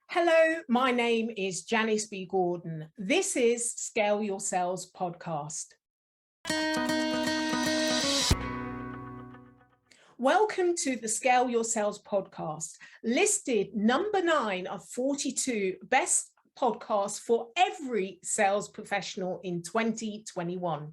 Hello, my name is Janice B. Gordon. This is Scale Your Sales podcast. Welcome to the Scale Your Sales podcast, listed number 9 of 42 best podcasts for every sales professional in 2021.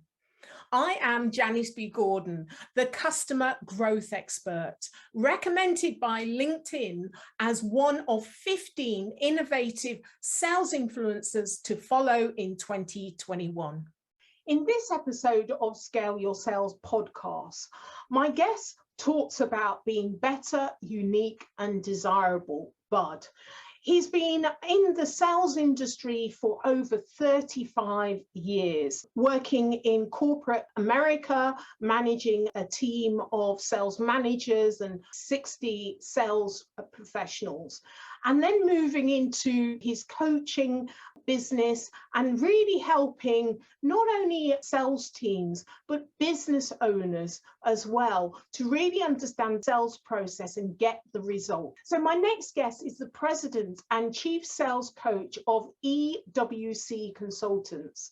I am Janice B. Gordon, the customer growth expert, recommended by LinkedIn as one of 15 innovative sales influencers to follow in 2021. In this episode of Scale Your Sales podcast, my guest talks about being better, unique, and desirable, Bud. He's been in the sales industry for over 35 years, working in corporate America, managing a team of sales managers and 60 sales professionals, and then moving into his coaching business and really helping not only sales teams, but business owners as well to really understand sales process and get the result. So my next guest is the president and chief sales coach of EWC Consultants,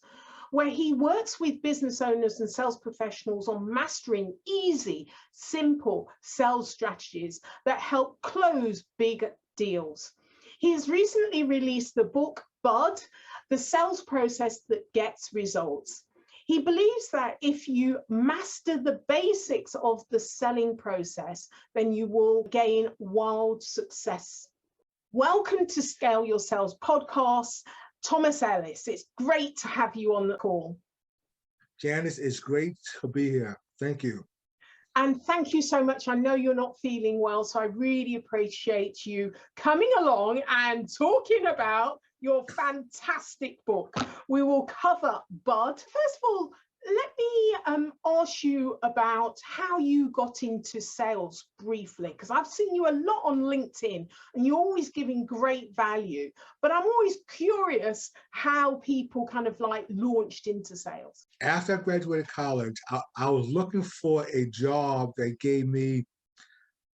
where he works with business owners and sales professionals on mastering easy, simple sales strategies that help close big deals. He has recently released the book, Bud, the sales process that gets results. He believes that if you master the basics of the selling process, then you will gain wild success. Welcome to Scale Your Sales podcast, Thomas Ellis. It's great to have you on the call. Janice, it's great to be here. Thank you. And thank you so much. I know you're not feeling well, so I really appreciate you coming along and talking about your fantastic book. We will cover Bud. First of all, let me ask you about how you got into sales briefly, because I've seen you a lot on LinkedIn and you're always giving great value, but I'm always curious how people kind of like launched into sales. After I graduated college, I was looking for a job that gave me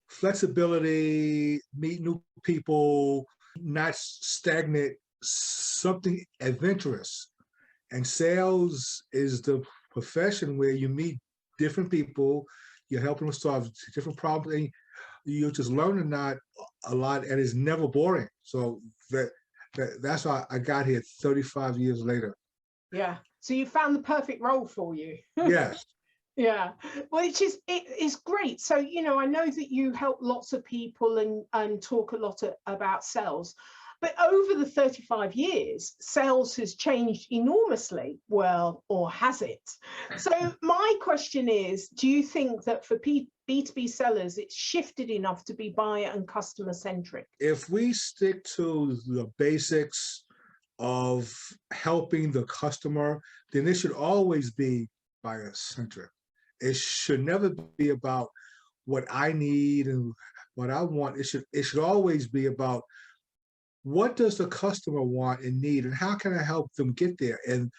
flexibility, meet new people, not stagnant, something adventurous. And sales is the profession where you meet different people, you're helping them solve different problems, and you're just learning a lot, and it's never boring. So that's why I got here 35 years later. Yeah. So you found the perfect role for you. Yes. Yeah, well, it's great. So, you know, I know that you help lots of people and talk a lot about sales. But over the 35 years, sales has changed enormously. Well, or has it? So my question is, do you think that for B2B sellers, it's shifted enough to be buyer and customer centric? If we stick to the basics of helping the customer, then it should always be buyer centric. It should never be about what I need and what I want. It should always be about what does the customer want and need, and how can I help them get there? And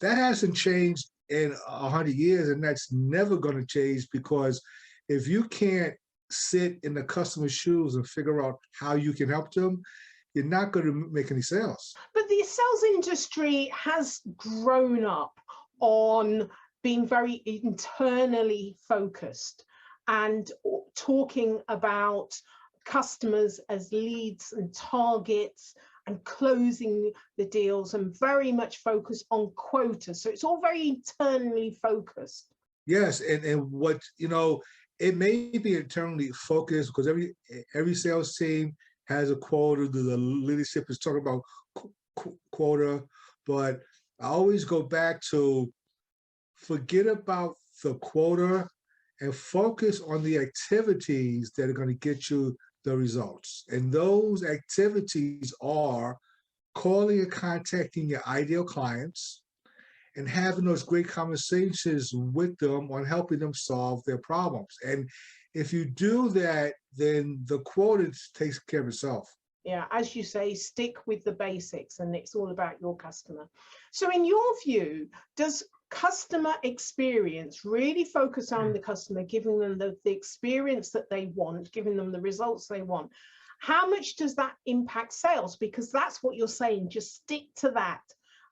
that hasn't changed in 100 years, and that's never going to change, because if you can't sit in the customer's shoes and figure out how you can help them, you're not going to make any sales. But the sales industry has grown up on being very internally focused and talking about customers as leads and targets and closing the deals, and very much focused on quota. So it's all very internally focused. Yes, and what, you know, it may be internally focused because every sales team has a quota. The leadership is talking about quota, but I always go back to forget about the quota and focus on the activities that are going to get you the results. And those activities are calling and contacting your ideal clients and having those great conversations with them on helping them solve their problems. And if you do that, then the quota takes care of itself. Yeah, as you say, stick with the basics, and it's all about your customer. So in your view, does customer experience really focus on the customer, giving them the experience that they want, giving them the results they want? How much does that impact sales? Because that's what you're saying, just stick to that.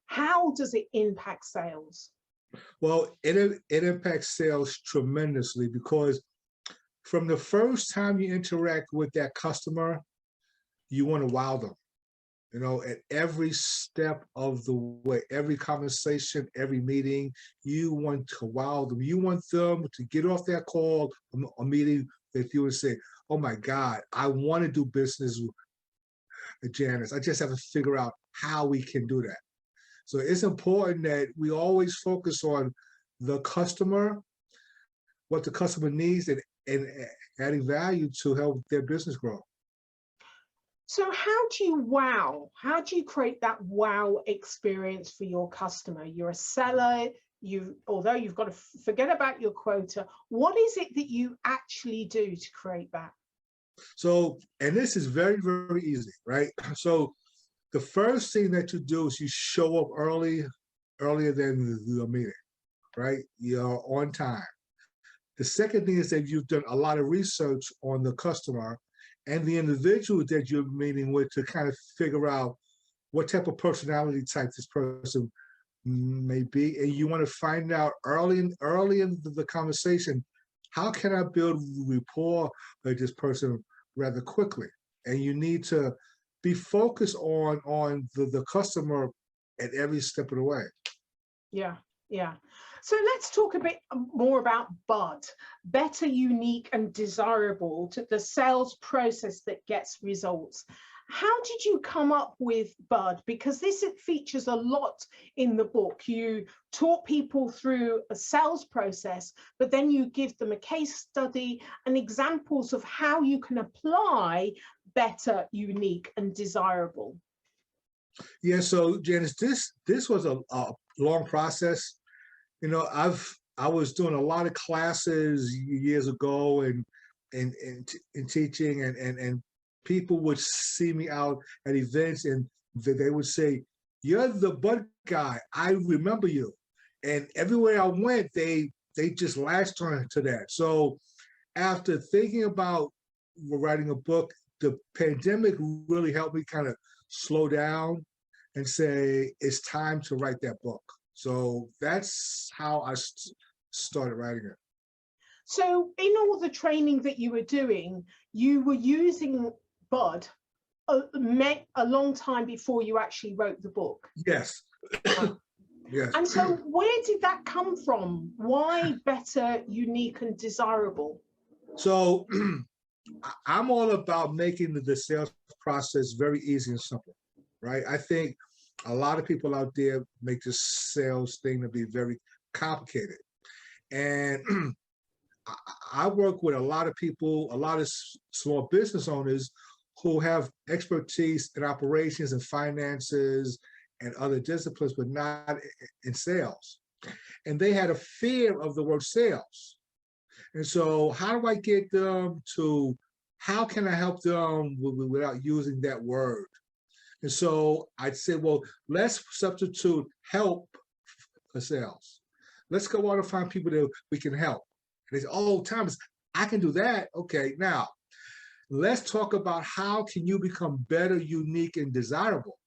How does it impact sales? Well, it impacts sales tremendously because from the first time you interact with that customer, you want to wow them. You know, at every step of the way, every conversation, every meeting, you want to wow them. You want them to get off that call, a meeting with you and say, oh my God, I want to do business with Janice. I just have to figure out how we can do that. So it's important that we always focus on the customer, what the customer needs, and adding value to help their business grow. So how do you wow? How do you create that wow experience for your customer? You're a seller, although you've got to forget about your quota, what is it that you actually do to create that? So, and this is very, very easy, right? So the first thing that you do is you show up earlier than the meeting, right? You're on time. The second thing is that you've done a lot of research on the customer and the individual that you're meeting with to kind of figure out what type of personality type this person may be. And you want to find out early in the conversation, how can I build rapport with this person rather quickly? And you need to be focused on the customer at every step of the way. Yeah, yeah. So let's talk a bit more about BUD, better, unique, and desirable, to the sales process that gets results. How did you come up with BUD? Because this features a lot in the book. You talk people through a sales process, but then you give them a case study and examples of how you can apply better, unique, and desirable. Yeah, so Janice, this was a long process. You know, I was doing a lot of classes years ago and teaching and people would see me out at events and they would say, "You're the BUD guy. I remember you." And everywhere I went, they just latched on to that. So after thinking about writing a book, the pandemic really helped me kind of slow down and say, it's time to write that book. So that's how I started writing it. So in all the training that you were doing, you were using BUD a long time before you actually wrote the book. Yes. Yes. And so where did that come from? Why better, unique, and desirable? So I'm all about making the sales process very easy and simple, right? I think a lot of people out there make this sales thing to be very complicated. And I work with a lot of people, a lot of small business owners who have expertise in operations and finances and other disciplines, but not in sales. And they had a fear of the word sales. And so how do I get them to, how can I help them without using that word? And so I'd say, well, let's substitute help for sales. Let's go out and find people that we can help. And they say, oh, Thomas, I can do that. Okay, now let's talk about how can you become better, unique, and desirable,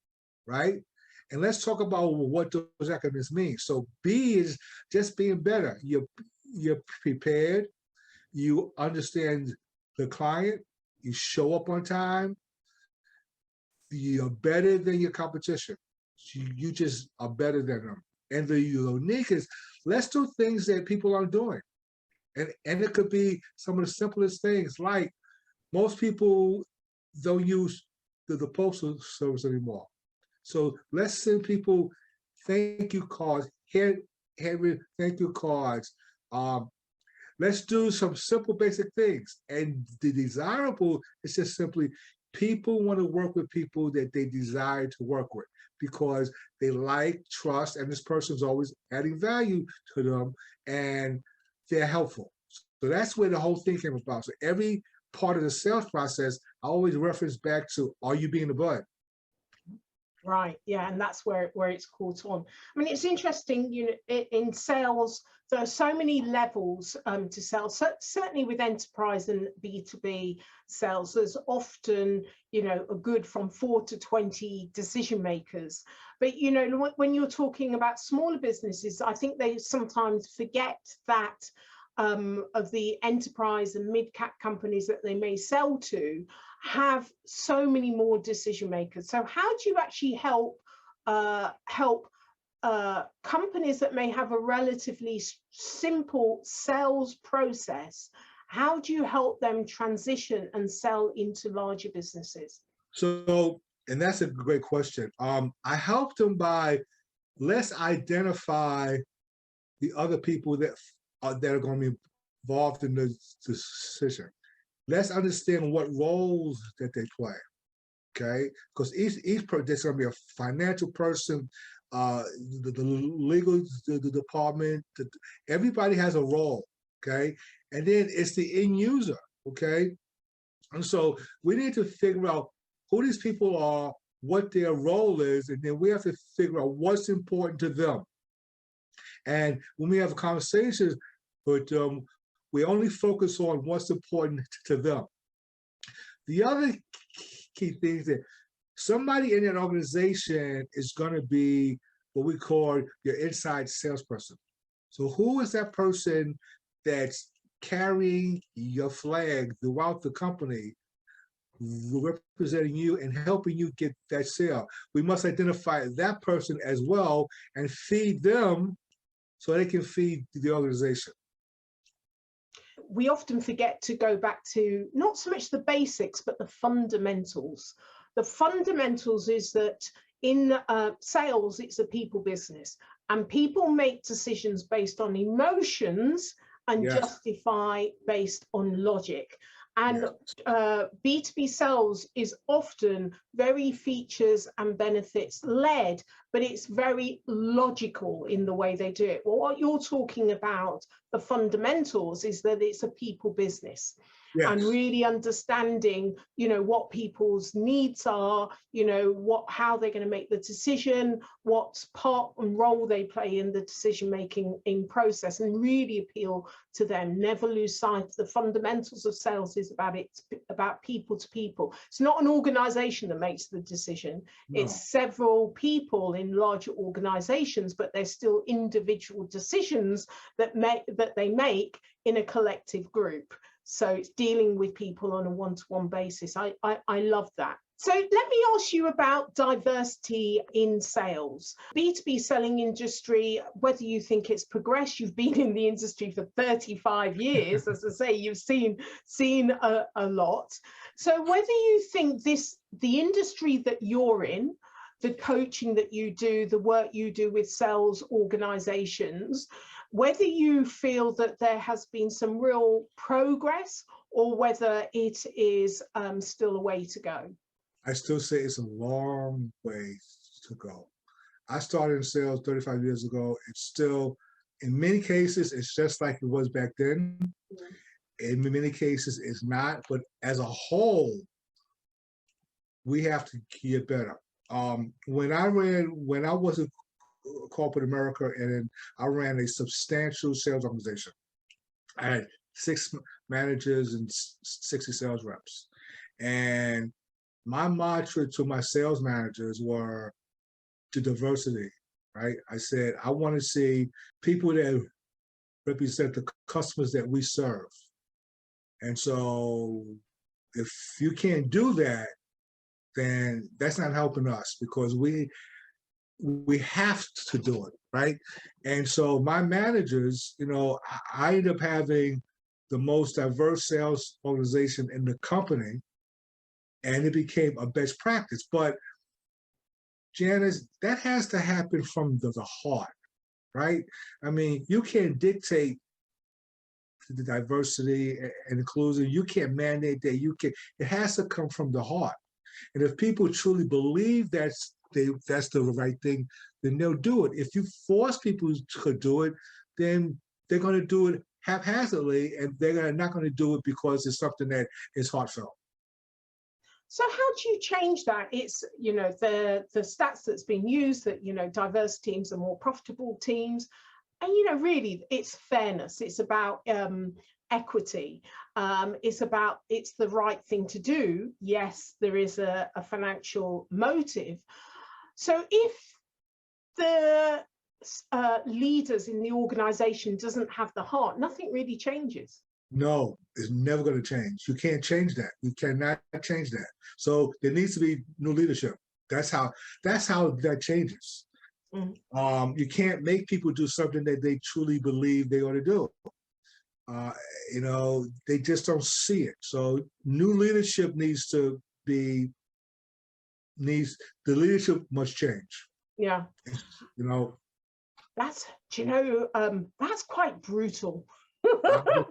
right? And let's talk about what those acronyms mean. So B is just being better. You're prepared, you understand the client, you show up on time, you're better than your competition. You just are better than them. And the unique is, let's do things that people aren't doing. And it could be some of the simplest things, like most people don't use the postal service anymore. So let's send people thank you cards, handwritten thank you cards. Let's do some simple basic things. And the desirable is just simply people want to work with people that they desire to work with because they like, trust, and this person's always adding value to them and they're helpful. So that's where the whole thing came about. So every part of the sales process, I always reference back to, are you being a BUD? Right. Yeah, and that's where it's caught on. I mean, it's interesting. In sales, there are so many levels to sales. So, certainly with enterprise and B2B sales, there's often a good from 4 to 20 decision makers. But when you're talking about smaller businesses, I think they sometimes forget that of the enterprise and mid-cap companies that they may sell to have so many more decision makers. So how do you actually help companies that may have a relatively simple sales process? How do you help them transition and sell into larger businesses? So, and that's a great question. I help them by, let's identify the other people that are going to be involved in the decision. Let's understand what roles that they play. Okay, because each person, there's going to be a financial person, the legal the department, everybody has a role. Okay, and then it's the end user. Okay, and so we need to figure out who these people are, what their role is, and then we have to figure out what's important to them. And when we have conversations with them, we only focus on what's important to them. The other key thing is that somebody in an organization is going to be what we call your inside salesperson. So who is that person that's carrying your flag throughout the company, representing you and helping you get that sale? We must identify that person as well and feed them so they can feed the organization. We often forget to go back to not so much the basics, but the fundamentals. The fundamentals is that in sales, it's a people business, and people make decisions based on emotions and Yes. justify based on logic. And Yes. B2B sales is often very features and benefits led, but it's very logical in the way they do it. Well, what you're talking about, the fundamentals, is that it's a people business. Yes. And really understanding, what people's needs are, how they're going to make the decision, what part and role they play in the decision-making process, and really appeal to them. Never lose sight of the fundamentals of sales is about people to people. It's not an organization that makes the decision. No. It's several people in larger organizations, but they're still individual decisions that they make in a collective group. So it's dealing with people on a one-to-one basis. I love that. So let me ask you about diversity in sales. B2B selling industry, whether you think it's progressed, you've been in the industry for 35 years, as I say, you've seen a lot. So whether you think the industry that you're in, the coaching that you do, the work you do with sales organizations, whether you feel that there has been some real progress or whether it is still a way to go. I still say it's a long way to go. I started in sales 35 years ago. It's still, in many cases, it's just like it was back then. In many cases, it's not. But as a whole, we have to get better. When I was in corporate America, and I ran a substantial sales organization. I had 6 managers and 60 sales reps. And my mantra to my sales managers were to diversity, right? I said, I want to see people that represent the customers that we serve. And so if you can't do that, then that's not helping us, because we have to do it, right? And so my managers, I ended up having the most diverse sales organization in the company, and it became a best practice. But Janice, that has to happen from the heart, right? I mean, you can't dictate the diversity and inclusion. You can't mandate that. It has to come from the heart. And if people truly believe that's the right thing, then they'll do it. If you force people to do it, then they're going to do it haphazardly, and they're not going to do it because it's something that is heartfelt. So how do you change that? It's, you know, the stats that's been used that, you know, diverse teams are more profitable teams. And, you know, really, it's fairness. It's about equity. It's the right thing to do. Yes, there is a financial motive. So if the leaders in the organization doesn't have the heart, nothing really changes. No, it's never going to change. You can't change that. You cannot change that. So there needs to be new leadership. That's how that changes. You can't make people do something that they truly believe they ought to do. You know, they just don't see it. So new leadership the leadership must change. Yeah. You know, that's quite brutal. I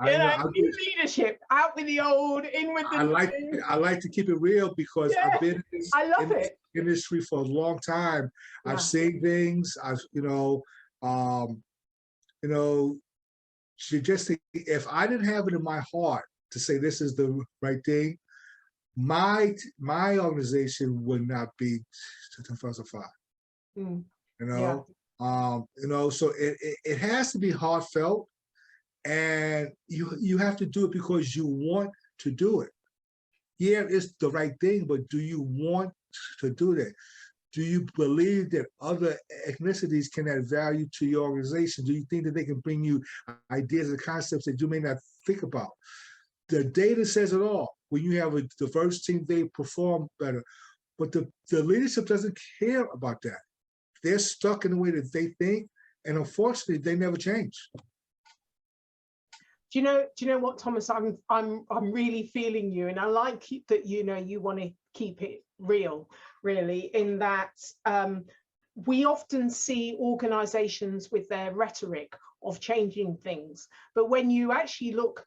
know. New leadership, out with the old, in with the new. I like to keep it real because I've been in this, industry for a long time. Yeah. I've seen things. If I didn't have it in my heart to say this is the right thing, my organization would not be diversified. You know, so it has to be heartfelt. And you have to do it because you want to do it. Yeah, it's the right thing, but do you want to do that? Do you believe that other ethnicities can add value to your organization? Do you think that they can bring you ideas and concepts that you may not think about? The data says it all. When you have a diverse team, they perform better. But the leadership doesn't care about that. They're stuck in the way that they think, and unfortunately, they never change. Do you know what, Thomas? I'm really feeling you, and I like that. You know, you want to keep it real, really. In that, we often see organisations with their rhetoric of changing things, but when you actually look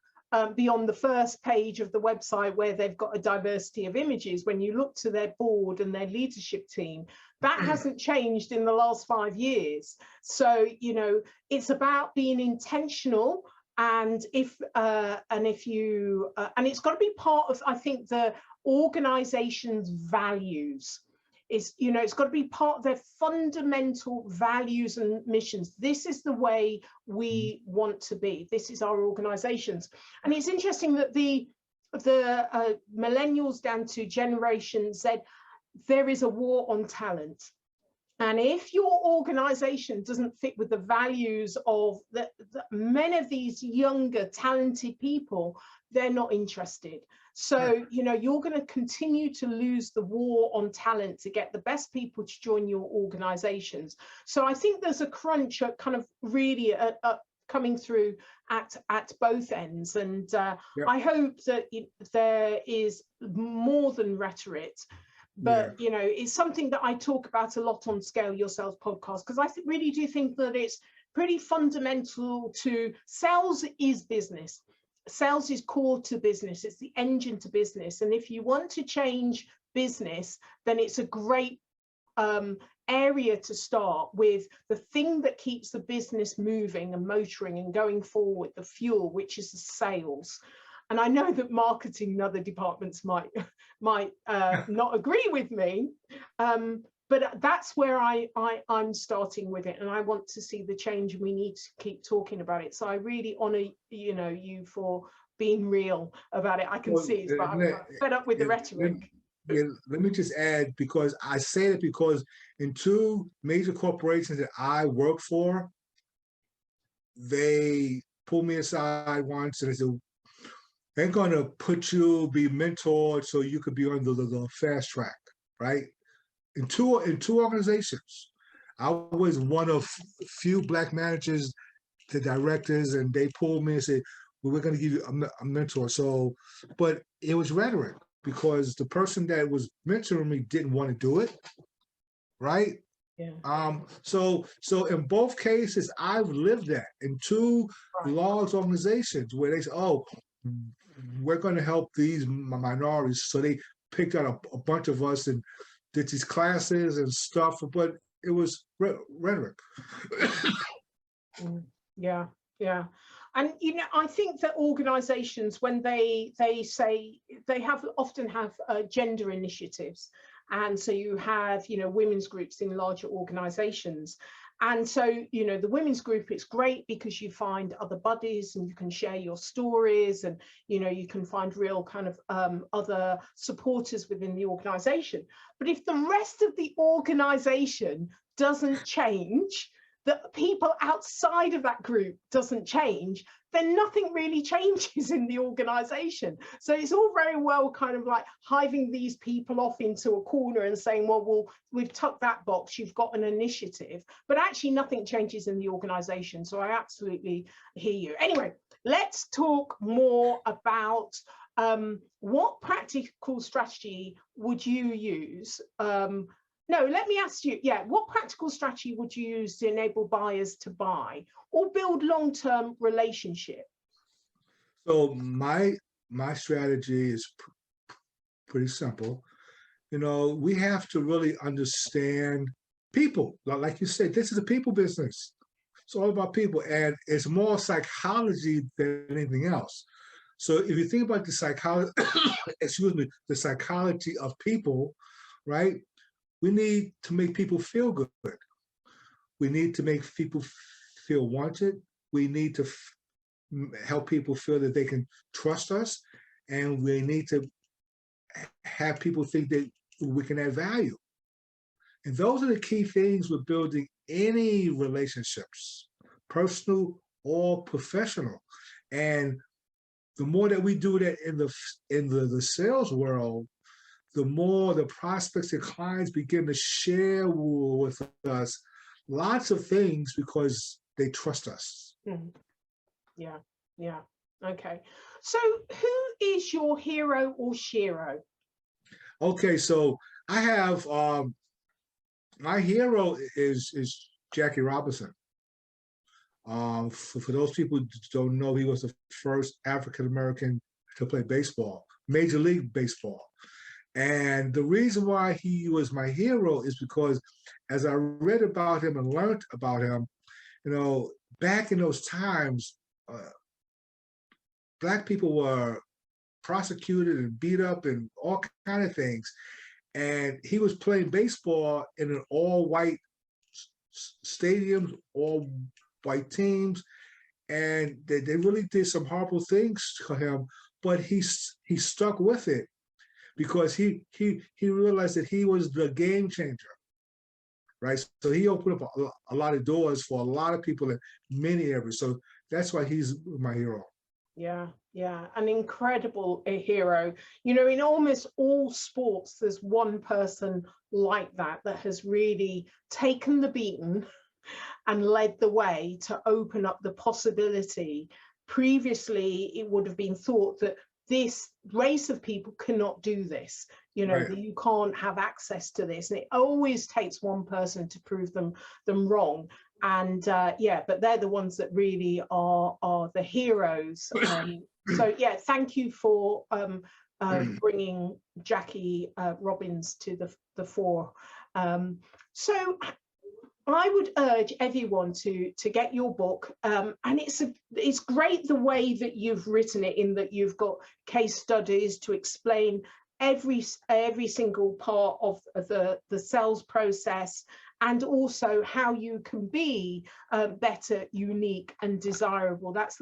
beyond the first page of the website where they've got a diversity of images, when you look to their board and their leadership team, that hasn't changed in the last 5 years. So, you know, it's about being intentional. And it's got to be part of, I think, the organization's values. It's got to be part of their fundamental values and missions. This is the way we want to be. This is our organizations. And it's interesting that the millennials down to Generation Z, there is a war on talent. And if your organization doesn't fit with the values of many of these younger, talented people, they're not interested. So, you know, you're going to continue to lose the war on talent to get the best people to join your organizations. So I think there's a crunch kind of really coming through at both ends. And I hope that there is more than rhetoric. But, you know, it's something that I talk about a lot on Scale Your Sales podcast, because I really do think that it's pretty fundamental to sales is business. Sales is core to business. It's the engine to business. And if you want to change business, then it's a great area to start with, the thing that keeps the business moving and motoring and going forward, the fuel, which is the sales. And I know that marketing and other departments might not agree with me, but that's where I'm starting with it, and I want to see the change, and we need to keep talking about it. So I really honour you for being real about it. I can see it, but I'm fed up with the rhetoric. Let me just add, because I say it because in 2 major corporations that I work for, they pulled me aside once and they said, they're going to put you, be mentored so you could be on the fast track, right? In two organizations, I was one of few Black managers, the directors, and they pulled me and said, well, we're going to give you a mentor. So, but it was rhetoric because the person that was mentoring me didn't want to do it, right? Yeah. So in both cases, I've lived that in 2 large organizations where they say, oh, we're going to help these minorities. So they picked out a bunch of us and did these classes and stuff, but it was rhetoric. Yeah. And I think that organizations, when they say they often have gender initiatives, and so you have women's groups in larger organizations. And so, the women's group, it's great because you find other buddies and you can share your stories, and, you can find real kind of other supporters within the organization. But if the rest of the organization doesn't change, the people outside of that group doesn't change, then nothing really changes in the organization. So it's all very well kind of like hiving these people off into a corner and saying, well, we've tucked that box, you've got an initiative, but actually nothing changes in the organization. So I absolutely hear you. Anyway, let's talk more about what practical strategy would you use? No, let me ask you, what practical strategy would you use to enable buyers to buy or build long-term relationship? So my strategy is pretty simple. We have to really understand people. Like you said, this is a people business. It's all about people, and it's more psychology than anything else. So if you think about the psychology, the psychology of people, right? We need to make people feel good. We need to make people feel wanted. We need to help people feel that they can trust us. And we need to have people think that we can add value. And those are the key things with building any relationships, personal or professional. And the more that we do that in the sales world, the more the prospects and clients begin to share with us lots of things because they trust us. Mm-hmm. Yeah. Okay. So who is your hero or shero? Okay, so I have my hero is Jackie Robinson. For those people who don't know, he was the first African American to play baseball, Major League Baseball. And the reason why he was my hero is because as I read about him and learned about him, back in those times, Black people were prosecuted and beat up and all kind of things. And he was playing baseball in an all-white stadiums, all white teams. And they really did some horrible things to him, but he stuck with it, because he realized that he was the game changer, right? So he opened up a lot of doors for a lot of people in many areas. So that's why he's my hero. Yeah, an incredible hero. In almost all sports, there's one person like that has really taken the beaten and led the way to open up the possibility. Previously, it would have been thought that this race of people cannot do this, Right. that you can't have access to this, and it always takes one person to prove them wrong. And but they're the ones that really are the heroes. So thank you for bringing Jackie Robbins to the fore. So I would urge everyone to get your book, and it's great the way that you've written it, in that you've got case studies to explain every single part of the sales process, and also how you can be better, unique, and desirable. That's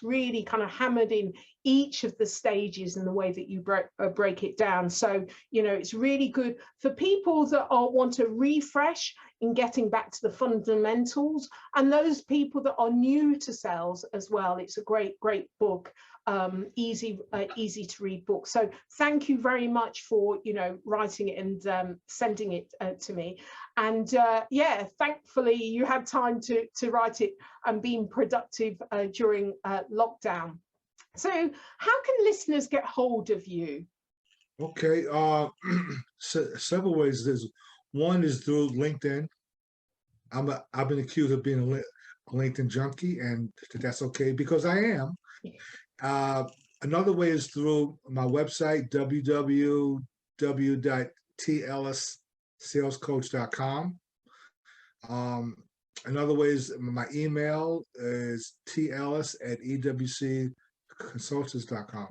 really kind of hammered in each of the stages in the way that you break it down. So it's really good for people that want to refresh in getting back to the fundamentals, and those people that are new to sales as well. It's a great book, easy to read book. So thank you very much for writing it and sending it to me. And thankfully you had time to write it and being productive during lockdown. So how can listeners get hold of you? Okay, several ways. One is through LinkedIn. I've been accused of being a LinkedIn junkie, and that's okay, because I am. Another way is through my website, www.telssalescoach.com. Another way is my email is tellis@ewcconsultants.com.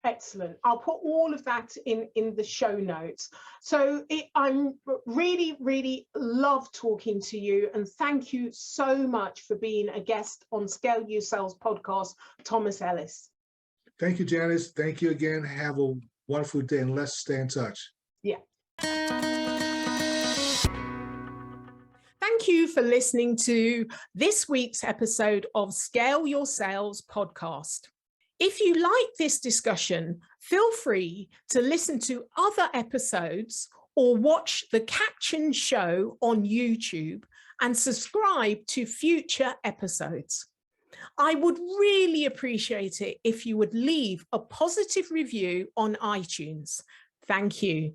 Excellent. I'll put all of that in the show notes. So I'm really love talking to you, and thank you so much for being a guest on Scale Your Sales podcast, Thomas Ellis. Thank you, Janice. Thank you again. Have a wonderful day, and let's stay in touch. Yeah. Thank you for listening to this week's episode of Scale Your Sales podcast. If you like this discussion, feel free to listen to other episodes or watch the captioned show on YouTube and subscribe to future episodes. I would really appreciate it if you would leave a positive review on iTunes. Thank you.